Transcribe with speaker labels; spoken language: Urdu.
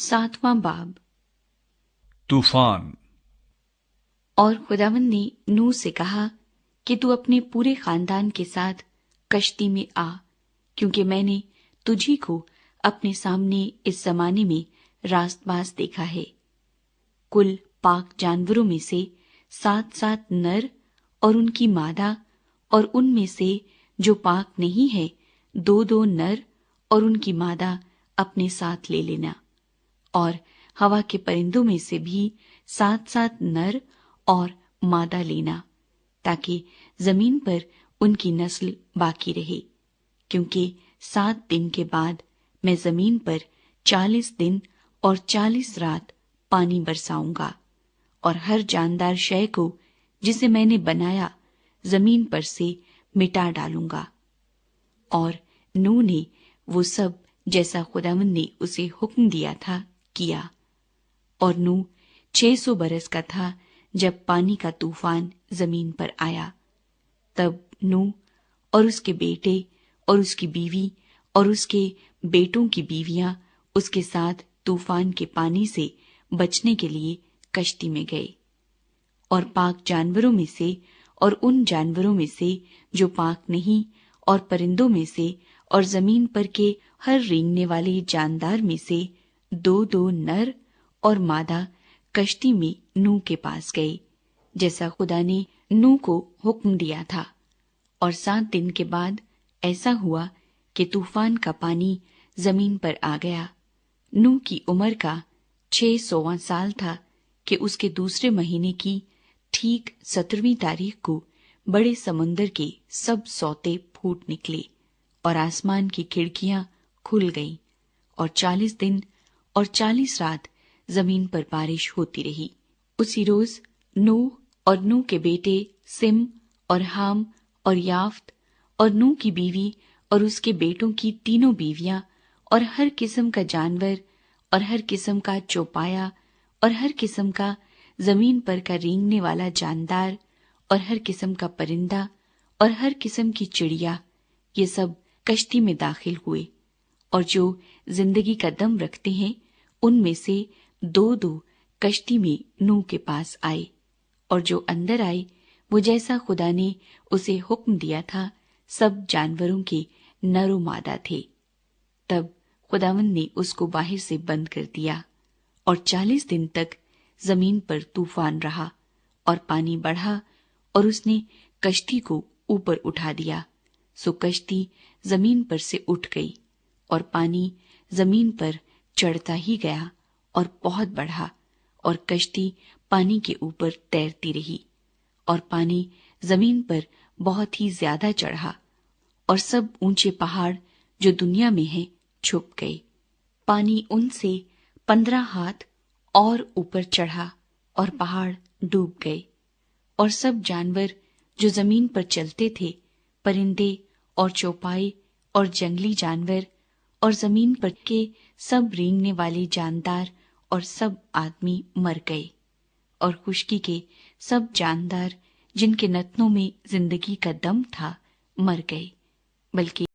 Speaker 1: 7واں باب۔
Speaker 2: طوفان۔
Speaker 1: اور خداوند نے نوح سے کہا کہ تو اپنے پورے خاندان کے ساتھ کشتی میں آ، کیونکہ میں نے تجھی کو اپنے سامنے اس زمانے میں راست باز دیکھا ہے۔ کل پاک جانوروں میں سے 7 نر اور ان کی مادہ، اور ان میں سے جو پاک نہیں ہے 2 نر اور ان کی مادہ اپنے ساتھ لے لینا، اور ہوا کے پرندوں میں سے بھی 7 نر اور مادہ لینا، تاکہ زمین پر ان کی نسل باقی رہے، کیونکہ 7 دن کے بعد میں زمین پر 40 دن اور 40 رات پانی برساؤں گا، اور ہر جاندار شے کو جسے میں نے بنایا زمین پر سے مٹا ڈالوں گا۔ اور نوح نے وہ سب جیسا خداوند نے اسے حکم دیا تھا کیا۔ اور نوح 600 برس کا تھا جب پانی کا طوفان زمین پر آیا۔ تب نوح اور اس کے بیٹے اور اس کی بیوی اور اس کے بیٹوں کی بیویاں اس کے ساتھ طوفان کے پانی سے بچنے کے لیے کشتی میں گئے، اور پاک جانوروں میں سے اور ان جانوروں میں سے جو پاک نہیں، اور پرندوں میں سے اور زمین پر کے ہر رینگنے والے جاندار میں سے 2 نر اور مادہ کشتی میں نوح کے پاس گئے، جیسا خدا نے نوح کو حکم دیا تھا۔ اور 7 دن کے بعد ایسا ہوا کہ طوفان کا پانی زمین پر آ گیا۔ نوح کی عمر کا 600واں سال تھا کہ اس کے دوسرے مہینے کی ٹھیک 17ویں تاریخ کو بڑے سمندر کے سب سوتے پھوٹ نکلے، اور آسمان کی کھڑکیاں کھل گئیں، اور 40 دن اور 40 رات زمین پر بارش ہوتی رہی۔ اسی روز نوح اور نوح کے بیٹے سم اور حام اور یافت اور نوح کی بیوی اور اس کے بیٹوں کی 3 بیویاں اور ہر قسم کا جانور اور ہر قسم کا چوپایا اور ہر قسم کا زمین پر کا رینگنے والا جاندار اور ہر قسم کا پرندہ اور ہر قسم کی چڑیا، یہ سب کشتی میں داخل ہوئے، اور جو زندگی کا دم رکھتے ہیں ان میں سے 2 کشتی میں نوح کے پاس آئے، اور جو اندر آئے وہ جیسا خدا نے اسے حکم دیا تھا سب جانوروں کے نر و مادہ تھے۔ تب خداوند نے اس کو باہر سے بند کر دیا، اور 40 دن تک زمین پر طوفان رہا، اور پانی بڑھا، اور اس نے کشتی کو اوپر اٹھا دیا، سو کشتی زمین پر سے اٹھ گئی، اور پانی زمین پر چڑھتا ہی گیا اور بہت بڑھا، اور کشتی پانی کے اوپر تیرتی رہی، اور پانی زمین پر بہت ہی زیادہ چڑھا، اور سب اونچے پہاڑ جو دنیا میں ہیں چھپ گئے۔ پانی ان سے 15 ہاتھ اور اوپر چڑھا، اور پہاڑ ڈوب گئے، اور سب جانور جو زمین پر چلتے تھے، پرندے اور چوپائے اور جنگلی جانور اور زمین پر کے سب رینگنے والے جاندار اور سب آدمی مر گئے، اور خشکی کے سب جاندار جن کے نتنوں میں زندگی کا دم تھا مر گئے، بلکہ